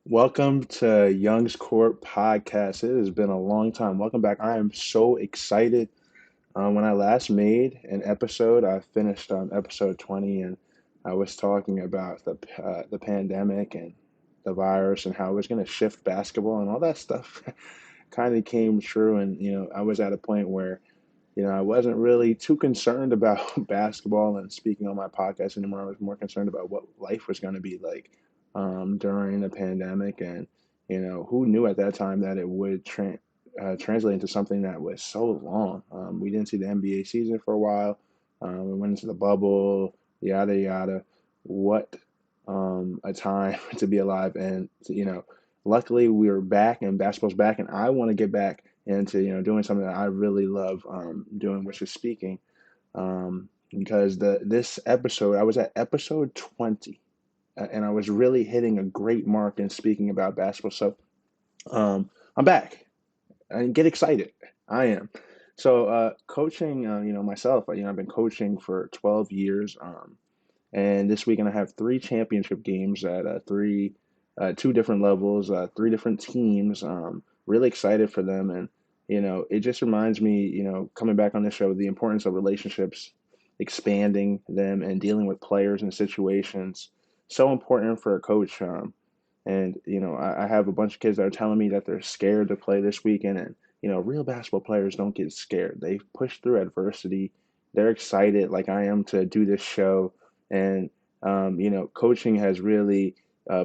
Welcome to Young's Court Podcast. It has been a long time. Welcome back. I am so excited. When I last made an episode, I finished episode 20, and I was talking about the pandemic and the virus and how it was going to shift basketball and all that stuff. Kind of came true, and I was at a point where I wasn't really too concerned about basketball and speaking on my podcast anymore. I was more concerned about what life was going to be like during the pandemic. And, who knew at that time that it would translate into something that was so long? We didn't see the NBA season for a while. We went into the bubble, yada, yada. What a time to be alive. And, luckily we were back and basketball's back. And I want to get back into doing something that I really love doing, which is speaking. Because this episode, I was at episode 20, and I was really hitting a great mark in speaking about basketball. So I'm back and get excited. I am. So coaching, myself, I've been coaching for 12 years. And this weekend I have three championship games at two different levels, three different teams. Really excited for them, and it just reminds me, coming back on this show, the importance of relationships, expanding them, and dealing with players and situations. So important for a coach. And I have a bunch of kids that are telling me that they're scared to play this weekend, and real basketball players don't get scared. They push through adversity. They're excited, like I am, to do this show. And coaching has really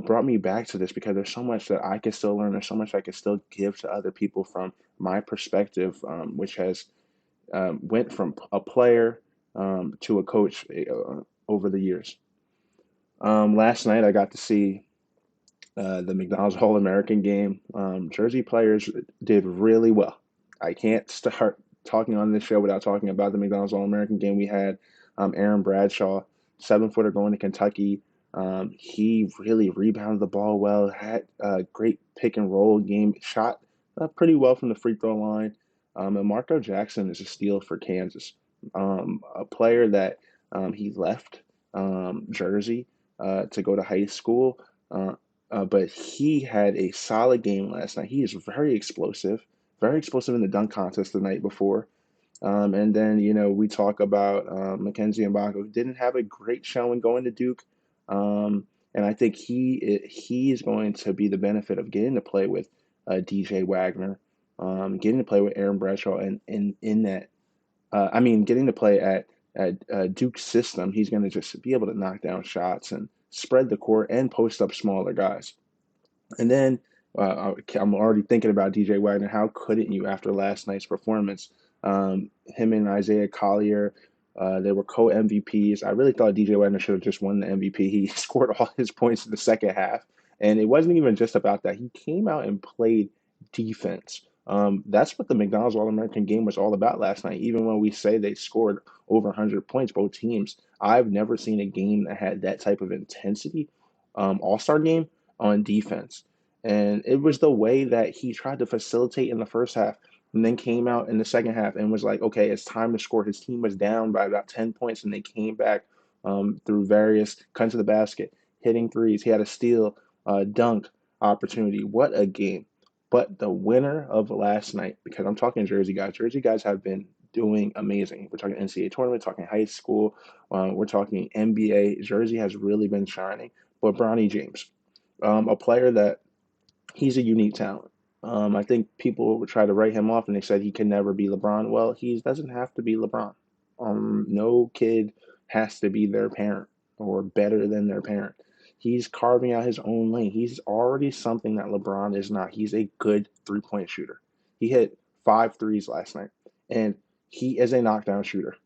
brought me back to this because there's so much that I can still learn. There's so much I can still give to other people from my perspective, which has went from a player to a coach over the years. Last night I got to see the McDonald's All American game. Jersey players did really well. I can't start talking on this show without talking about the McDonald's All American game. We had Aaron Bradshaw, 7-footer going to Kentucky. He really rebounded the ball well, had a great pick and roll game, shot pretty well from the free throw line. And Marco Jackson is a steal for Kansas, a player that he left Jersey to go to high school. But he had a solid game last night. He is very explosive in the dunk contest the night before. And then, we talk about Mackenzie Mbaka, who didn't have a great showing going to Duke. And I think he is going to be the benefit of getting to play with DJ Wagner, getting to play with Aaron Bradshaw, and in that, getting to play at Duke's system, he's going to just be able to knock down shots and spread the court and post up smaller guys. And then I'm already thinking about DJ Wagner. How couldn't you after last night's performance? Him and Isaiah Collier, they were co-MVPs. I really thought DJ Wagner should have just won the MVP. He scored all his points in the second half. And it wasn't even just about that. He came out and played defense. That's what the McDonald's All American game was all about last night. Even when we say they scored over 100 points, both teams, I've never seen a game that had that type of intensity. All-Star game on defense. And it was the way that he tried to facilitate in the first half and then came out in the second half and was like, okay, it's time to score. His team was down by about 10 points and they came back through various cuts of the basket, hitting threes. He had a steal, dunk opportunity. What a game. But the winner of last night, because I'm talking Jersey guys have been doing amazing. We're talking NCAA tournament, talking high school, we're talking NBA. Jersey has really been shining. But Bronny James, a player that he's a unique talent. I think people would try to write him off, and they said he can never be LeBron. Well, he doesn't have to be LeBron. No kid has to be their parent or better than their parent. He's carving out his own lane. He's already something that LeBron is not. He's a good three-point shooter. He hit 5 threes last night, and he is a knockdown shooter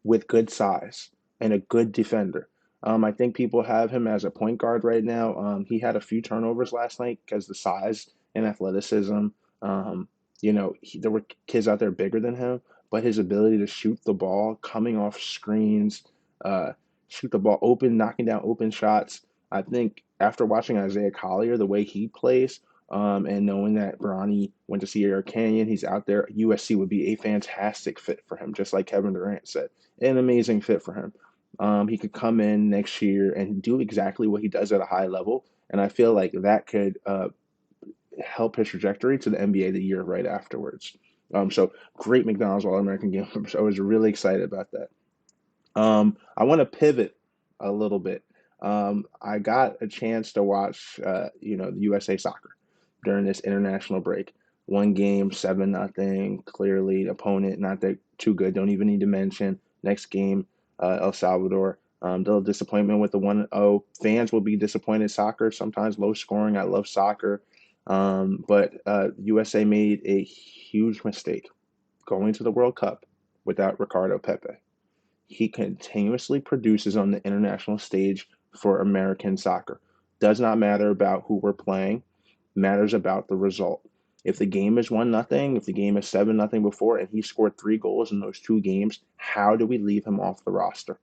with good size and a good defender. I think people have him as a point guard right now. He had a few turnovers last night because the size and athleticism. There were kids out there bigger than him, but his ability to shoot the ball, coming off screens, uh, shoot the ball open, knocking down open shots. I think after watching Isaiah Collier, the way he plays, and knowing that Bronny went to Sierra Canyon, he's out there. USC would be a fantastic fit for him, just like Kevin Durant said, an amazing fit for him. He could come in next year and do exactly what he does at a high level and I feel like that could help his trajectory to the NBA the year right afterwards. So great McDonald's All American game. So I was really excited about that. I want to pivot a little bit. I got a chance to watch, the USA soccer during this international break. One game, 7-0. Clearly, opponent not that too good. Don't even need to mention. Next game, El Salvador. Little disappointment with the 1-0. Fans will be disappointed. Soccer sometimes low scoring. I love soccer, but USA made a huge mistake going to the World Cup without Ricardo Pepe. He continuously produces on the international stage for American soccer. Does not matter about who we're playing, matters about the result. If the game is 1-0, if the game is 7-0 before, and he scored 3 goals in those 2 games, how do we leave him off the roster?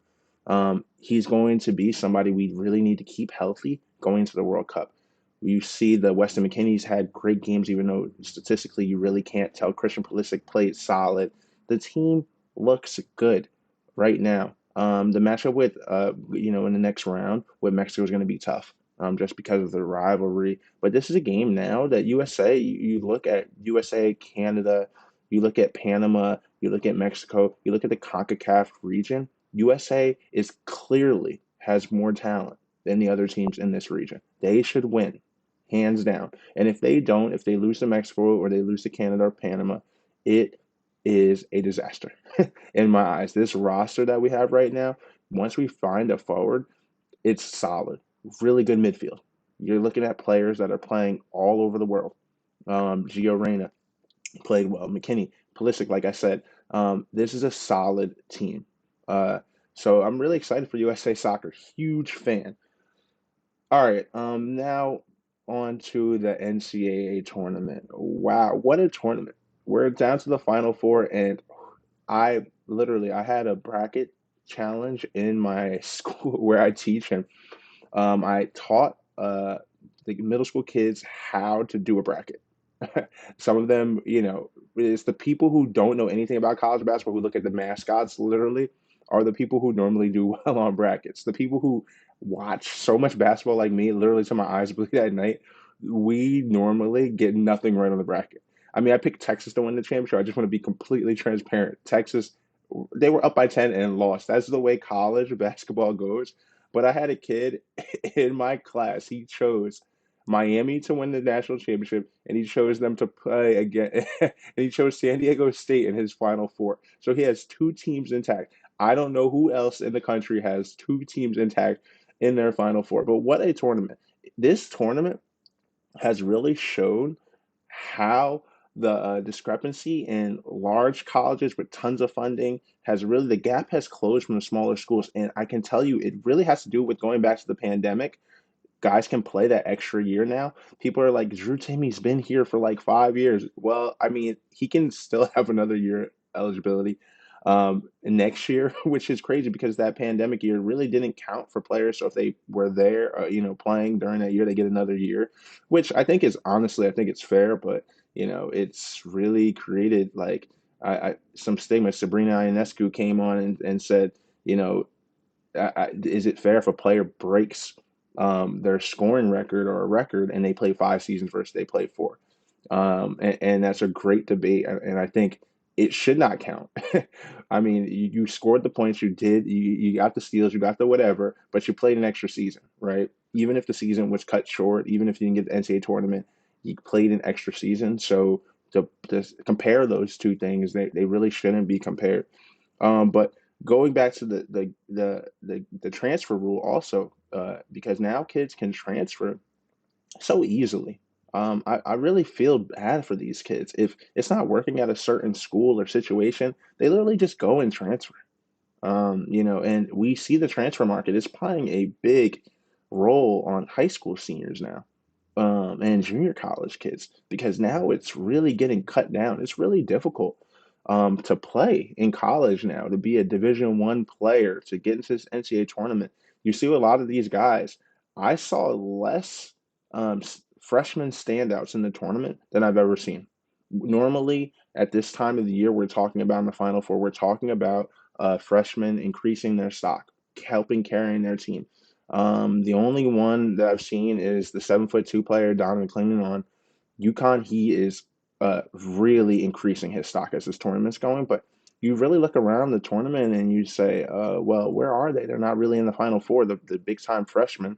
He's going to be somebody we really need to keep healthy going into the World Cup. You see the Weston McKennie's had great games, even though statistically you really can't tell. Christian Pulisic played solid. The team looks good right now. The matchup with, in the next round with Mexico is going to be tough, just because of the rivalry. But this is a game now that USA, you look at USA, Canada, you look at Panama, you look at Mexico, you look at the CONCACAF region. USA is clearly has more talent than the other teams in this region. They should win, hands down. And if they don't, if they lose to Mexico or they lose to Canada or Panama, it is a disaster in my eyes. This roster that we have right now, once we find a forward, it's solid. Really good midfield. You're looking at players that are playing all over the world. Gio Reyna played well. McKinney, Pulisic, like I said, this is a solid team. Uh, so I'm really excited for USA Soccer. Huge fan. All right, now on to the NCAA tournament. Wow, what a tournament! We're down to the final four, and I had a bracket challenge in my school where I teach, and I taught the middle school kids how to do a bracket. Some of them, it's the people who don't know anything about college basketball who look at the mascots literally are the people who normally do well on brackets. The people who watch so much basketball like me, literally till my eyes bleed at night, we normally get nothing right on the bracket. I mean, I picked Texas to win the championship. I just want to be completely transparent. Texas, they were up by 10 and lost. That's the way college basketball goes. But I had a kid in my class. He chose Miami to win the national championship, and he chose them to play again. And he chose San Diego State in his final four. So he has 2 teams intact. I don't know who else in the country has 2 teams intact in their final four. But what a tournament. This tournament has really shown how the discrepancy in large colleges with tons of funding has really, the gap has closed from the smaller schools. And I can tell you, it really has to do with going back to the pandemic. Guys can play that extra year now. People are like, Drew Timmy's been here for like 5 years. Well, I mean, he can still have another year eligibility next year, which is crazy because that pandemic year really didn't count for players. So if they were there, playing during that year, they get another year, which I think is honestly, I think it's fair, but it's really created like some stigma. Sabrina Ionescu came on and said, you know, is it fair if a player breaks their scoring record or a record and they play 5 seasons versus they play 4? And that's a great debate, and I think it should not count. I mean, you scored the points, you got the steals, you got the whatever, but you played an extra season, right? Even if the season was cut short, even if you didn't get the NCAA tournament, you played an extra season. So to compare those two things, they really shouldn't be compared. But going back to the transfer rule also, because now kids can transfer so easily. I really feel bad for these kids. If it's not working at a certain school or situation, they literally just go and transfer. And we see the transfer market is playing a big role on high school seniors now, and junior college kids, because now it's really getting cut down. It's really difficult to play in college now, to be a Division I player, to get into this NCAA tournament. You see a lot of these guys. I saw less freshman standouts in the tournament than I've ever seen. Normally, at this time of the year, we're talking about in the Final Four, we're talking about freshmen increasing their stock, helping carrying their team. The only one that I've seen is the 7'2" player Donovan Clayton on UConn. He is really increasing his stock as this tournament's going. But you really look around the tournament and you say, well, where are they? They're not really in the Final Four, the big time freshmen.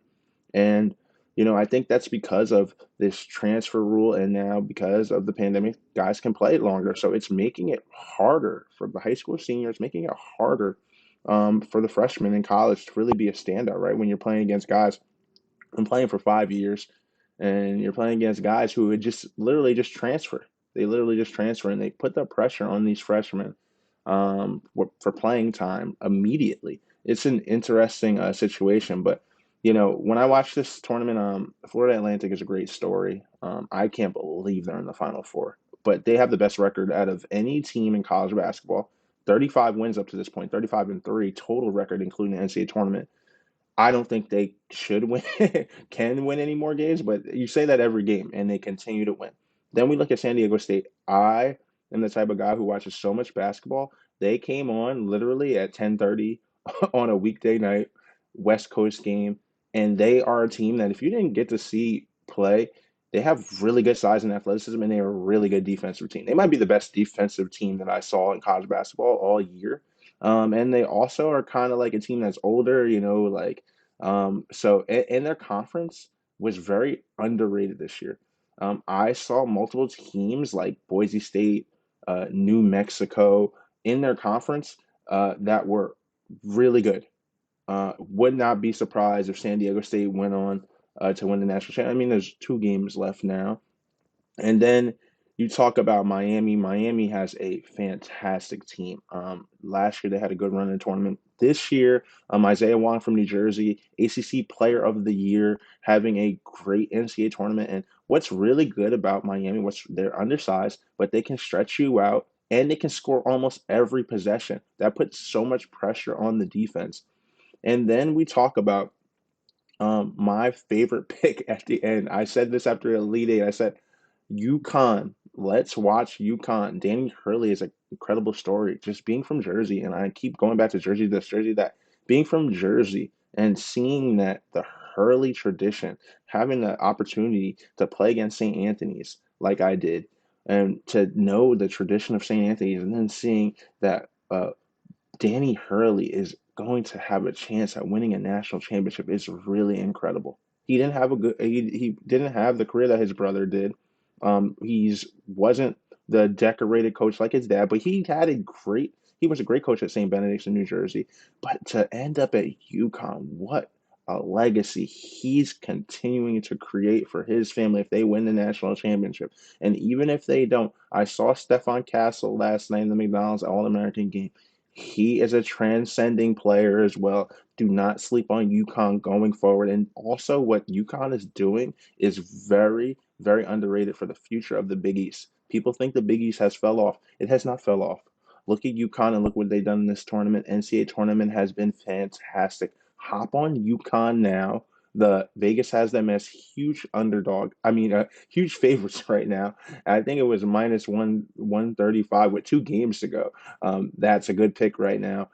And, I think that's because of this transfer rule, and now because of the pandemic, guys can play longer. So it's making it harder for the high school seniors, making it harder for the freshmen in college to really be a standout, right? When you're playing against guys and playing for 5 years, and you're playing against guys who would just literally just transfer. They literally just transfer, and they put the pressure on these freshmen for playing time immediately. It's an interesting situation, but when I watch this tournament, Florida Atlantic is a great story. I can't believe they're in the Final Four, but they have the best record out of any team in college basketball. 35 wins up to this point, 35-3 total record, including the NCAA tournament. I don't think they should win, can win any more games, but you say that every game and they continue to win. Then we look at San Diego State. I am the type of guy who watches so much basketball. They came on literally at 10:30 on a weekday night, West Coast game, and they are a team that if you didn't get to see play, they have really good size and athleticism, and they are a really good defensive team. They might be the best defensive team that I saw in college basketball all year. And they also are kind of like a team that's older, like so in their conference was very underrated this year. I saw multiple teams like Boise State, New Mexico in their conference that were really good. Would not be surprised if San Diego State went on to win the national championship. I mean, there's 2 games left now, and then you talk about Miami. Miami has a fantastic team. Last year they had a good run in the tournament. This year, Isaiah Wong from New Jersey, ACC Player of the Year, having a great NCAA tournament. And what's really good about Miami, they're undersized, but they can stretch you out and they can score almost every possession. That puts so much pressure on the defense. And then we talk about my favorite pick at the end. I said this after Elite Eight. I said UConn. Let's watch UConn. Danny Hurley is an incredible story. Just being from Jersey, and I keep going back to Jersey, this Jersey, that. Being from Jersey and seeing that the Hurley tradition, having the opportunity to play against St. Anthony's like I did, and to know the tradition of St. Anthony's, and then seeing that Danny Hurley is going to have a chance at winning a national championship is really incredible. He didn't have the career that his brother did. He's wasn't the decorated coach like his dad, but he was a great coach at St. Benedict's in New Jersey. But to end up at UConn, what a legacy he's continuing to create for his family if they win the national championship. And even if they don't, I saw Stefan Castle last night in the McDonald's All American game. He is a transcending player as well. Do not sleep on UConn going forward. And also, what UConn is doing is very, very underrated for the future of the Big East. People think the Big East has fell off. It has not fell off. Look at UConn and look what they've done in this tournament. NCAA tournament has been fantastic. Hop on UConn now. The Vegas has them as huge underdog. I mean, huge favorites right now. I think it was minus 135 with 2 games to go. That's a good pick right now.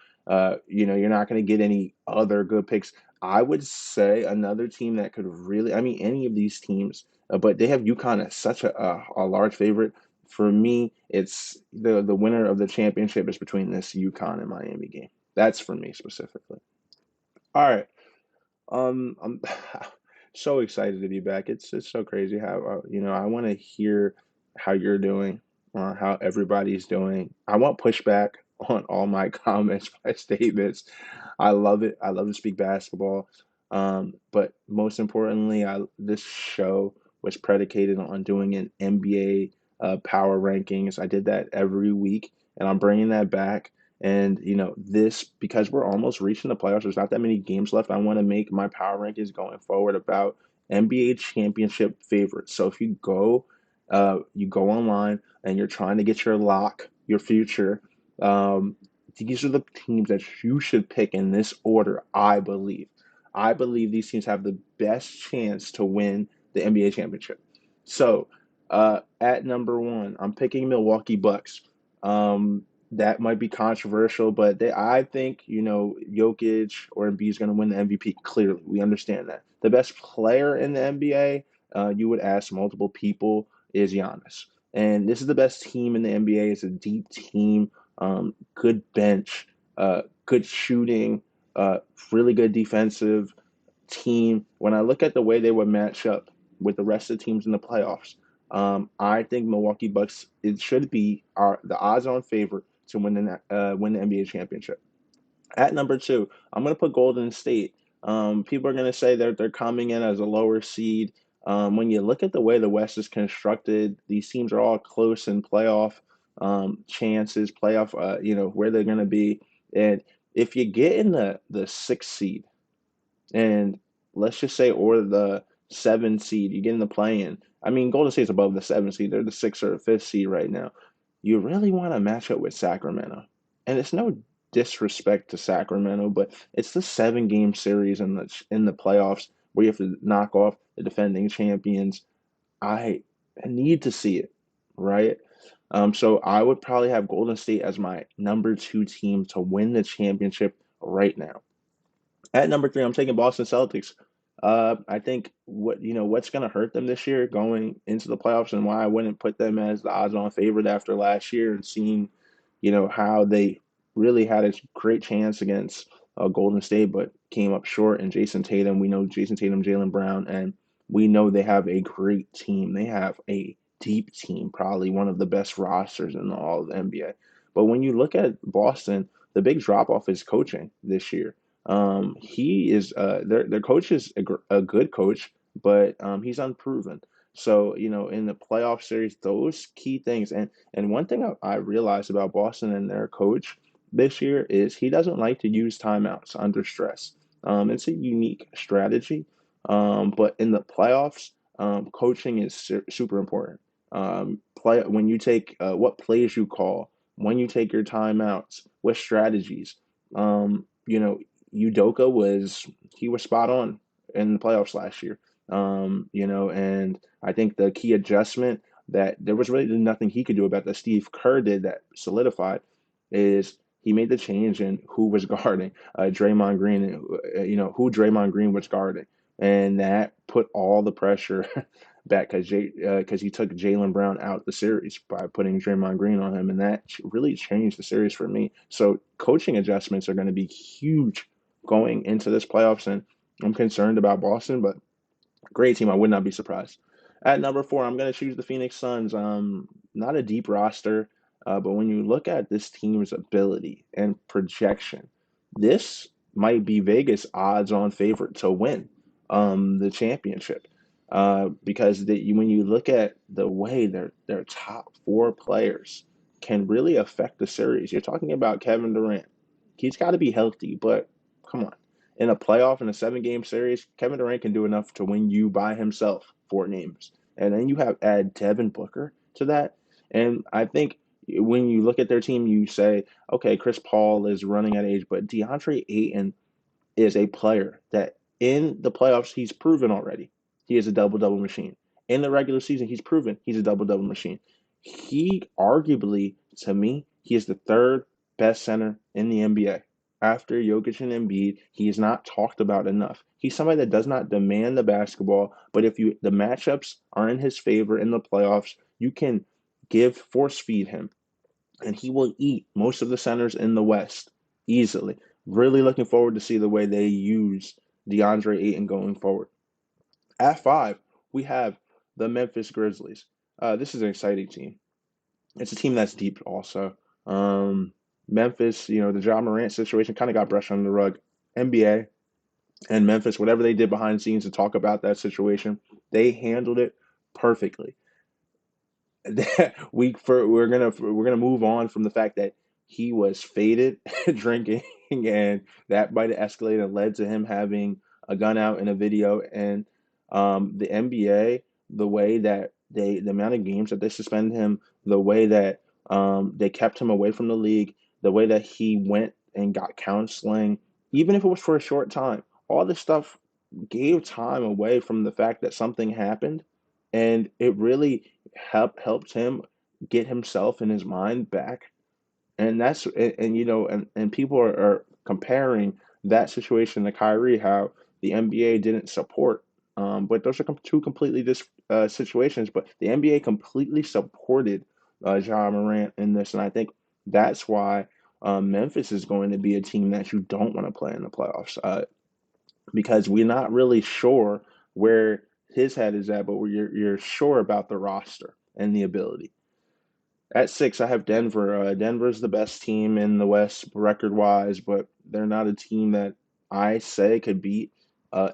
You're not going to get any other good picks. I would say another team that could really, I mean, any of these teams, but they have UConn as such a large favorite. For me, it's the winner of the championship is between this UConn and Miami game. That's for me specifically. All right. I'm so excited to be back. It's so crazy how I want to hear how you're doing, how everybody's doing. I want pushback on all my comments, my statements. I love it. I love to speak basketball. But most importantly, this show was predicated on doing an NBA power rankings. I did that every week, and I'm bringing that back. And this because we're almost reaching the playoffs. There's not that many games left. I want to make my power rankings going forward about NBA championship favorites. So if you go online and you're trying to get your lock, your future. Um, these are the teams that you should pick in this order. I believe these teams have the best chance to win the NBA championship. So at number one, I'm picking Milwaukee Bucks. that might be controversial, but I think, Jokic or Embiid is going to win the MVP. Clearly, we understand that. The best player in the NBA, you would ask multiple people, is Giannis. And this is the best team in the NBA. It's a deep team, good bench, good shooting, uh, really good defensive team. When I look at the way they would match up with the rest of the teams in the playoffs, I think Milwaukee Bucks, it should be the odds-on favorite to win the NBA championship. At number two, I'm going to put Golden State. People are going to say they're coming in as a lower seed. When you look at the way the West is constructed, these teams are all close in playoff chances, playoff, where they're going to be. And if you get in the sixth seed, and let's just say, or the seven seed, you get in the play-in. I mean, Golden State's above the seven seed. They're the sixth or fifth seed right now. You really want to match up with Sacramento. And it's no disrespect to Sacramento, but it's the seven-game series in the playoffs where you have to knock off the defending champions. I need to see it, right? So I would probably have Golden State as my number two team to win the championship right now. At number three, I'm taking Boston Celtics. I think what's going to hurt them this year going into the playoffs, and why I wouldn't put them as the odds-on favorite after last year and seeing, how they really had a great chance against Golden State, but came up short. And Jason Tatum, we know Jason Tatum, Jaylen Brown, and we know they have a great team. They have a deep team, probably one of the best rosters in all of the NBA. But when you look at Boston, the big drop off is coaching this year. He is their coach is a good coach, but he's unproven. So, in the playoff series, those key things, and one thing I realized about Boston and their coach this year is he doesn't like to use timeouts under stress. It's a unique strategy, but in the playoffs, coaching is super important. Play when you take what plays you call, when you take your timeouts, what strategies. Udoka was spot on in the playoffs last year. And I think the key adjustment that there was really nothing he could do about that Steve Kerr did that solidified is he made the change in who was guarding Draymond Green, who Draymond Green was guarding, and that put all the pressure back because he took Jaylen Brown out the series by putting Draymond Green on him, and that really changed the series for me. So coaching adjustments are going to be huge going into this playoffs, and I'm concerned about Boston, but great team. I would not be surprised. At number four, I'm going to choose the Phoenix Suns. Not a deep roster, but when you look at this team's ability and projection, this might be Vegas' odds-on favorite to win the championship. Because when you look at the way their top four players can really affect the series, you're talking about Kevin Durant. He's got to be healthy, but come on, in a playoff in a seven-game series, Kevin Durant can do enough to win you by himself 4 games. And then you have add Devin Booker to that. And I think when you look at their team, you say, okay, Chris Paul is running at age, but DeAndre Ayton is a player that in the playoffs, he's proven already. He is a double-double machine. In the regular season, he's proven he's a double-double machine. He arguably, to me, he is the third best center in the NBA. After Jokic and Embiid, he is not talked about enough. He's somebody that does not demand the basketball, but if the matchups are in his favor in the playoffs, you can force feed him, and he will eat most of the centers in the West easily. Really looking forward to see the way they use DeAndre Ayton going forward. At five, we have the Memphis Grizzlies. This is an exciting team. It's a team that's deep also. Memphis, the Ja Morant situation kind of got brushed under the rug. NBA and Memphis, whatever they did behind the scenes to talk about that situation, they handled it perfectly. We're gonna move on from the fact that he was faded drinking, and that might have escalated and led to him having a gun out in a video. And the NBA, the way that the amount of games that they suspended him, the way that they kept him away from the league, the way that he went and got counseling, even if it was for a short time, all this stuff gave time away from the fact that something happened, and it really helped him get himself and his mind back And and people are comparing that situation to Kyrie, how the NBA didn't support. But those are two completely situations. But the NBA completely supported Ja Morant in this, and I think that's why Memphis is going to be a team that you don't want to play in the playoffs, because we're not really sure where his head is at, but you're sure about the roster and the ability. At six, I have Denver. Denver's the best team in the West record wise, but they're not a team that I say could beat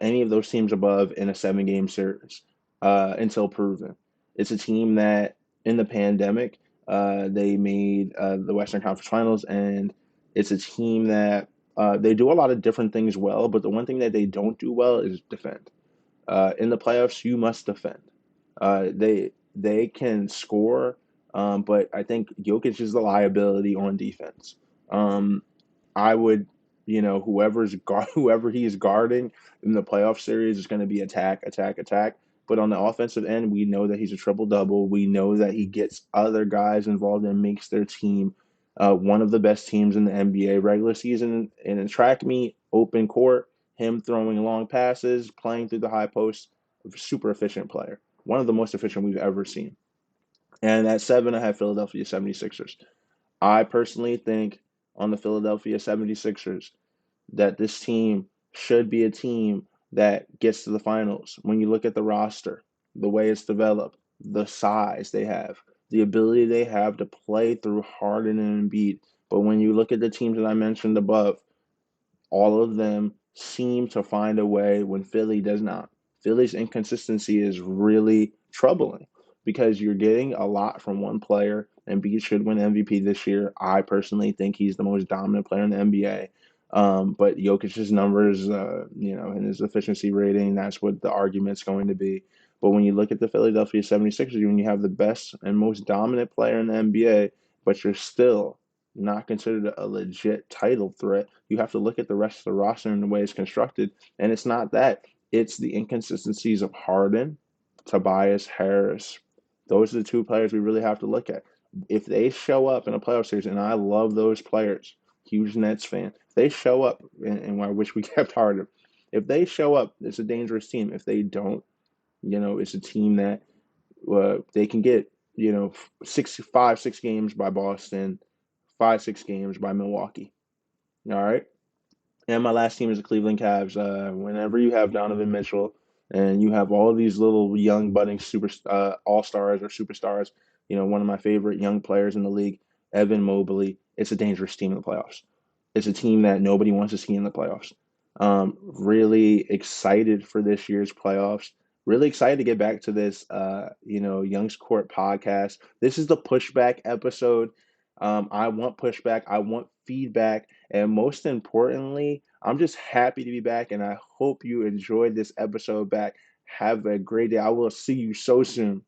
any of those teams above in a 7 game series until proven. It's a team that in the pandemic, they made the Western Conference Finals, and it's a team that they do a lot of different things well, but the one thing that they don't do well is defend. In the playoffs, you must defend. They can score, but I think Jokic is the liability on defense. Um, I would, whoever he is guarding in the playoff series is going to be attack, attack, attack. But on the offensive end, we know that he's a triple double. We know that he gets other guys involved and makes their team one of the best teams in the NBA regular season. And in track meet, open court, him throwing long passes, playing through the high post, super efficient player. One of the most efficient we've ever seen. And at seven, I have Philadelphia 76ers. I personally think on the Philadelphia 76ers that this team should be a team that gets to the finals. When you look at the roster, the way it's developed, the size they have, the ability they have to play through Harden and Embiid. But when you look at the teams that I mentioned above, all of them seem to find a way when Philly does not. Philly's inconsistency is really troubling because you're getting a lot from one player. Embiid should win MVP this year. I personally think he's the most dominant player in the NBA. But Jokic's numbers, and his efficiency rating, that's what the argument's going to be. But when you look at the Philadelphia 76ers, when you have the best and most dominant player in the NBA, but you're still not considered a legit title threat, you have to look at the rest of the roster and the way it's constructed. And it's not that, it's the inconsistencies of Harden, Tobias Harris. Those are the two players we really have to look at. If they show up in a playoff series, and I love those players, huge Nets fan, if they show up, and I wish we kept Harden, if they show up, it's a dangerous team. If they don't, it's a team that they can get, 6 games by Boston, 5, 6 games by Milwaukee. All right. And my last team is the Cleveland Cavs. Whenever you have Donovan Mitchell and you have all of these little young budding super all stars or superstars, one of my favorite young players in the league, Evan Mobley, it's a dangerous team in the playoffs. It's a team that nobody wants to see in the playoffs. Really excited for this year's playoffs. Really excited to get back to this, Young's Court podcast. This is the pushback episode. I want pushback. I want feedback. And most importantly, I'm just happy to be back. And I hope you enjoyed this episode back. Have a great day. I will see you so soon.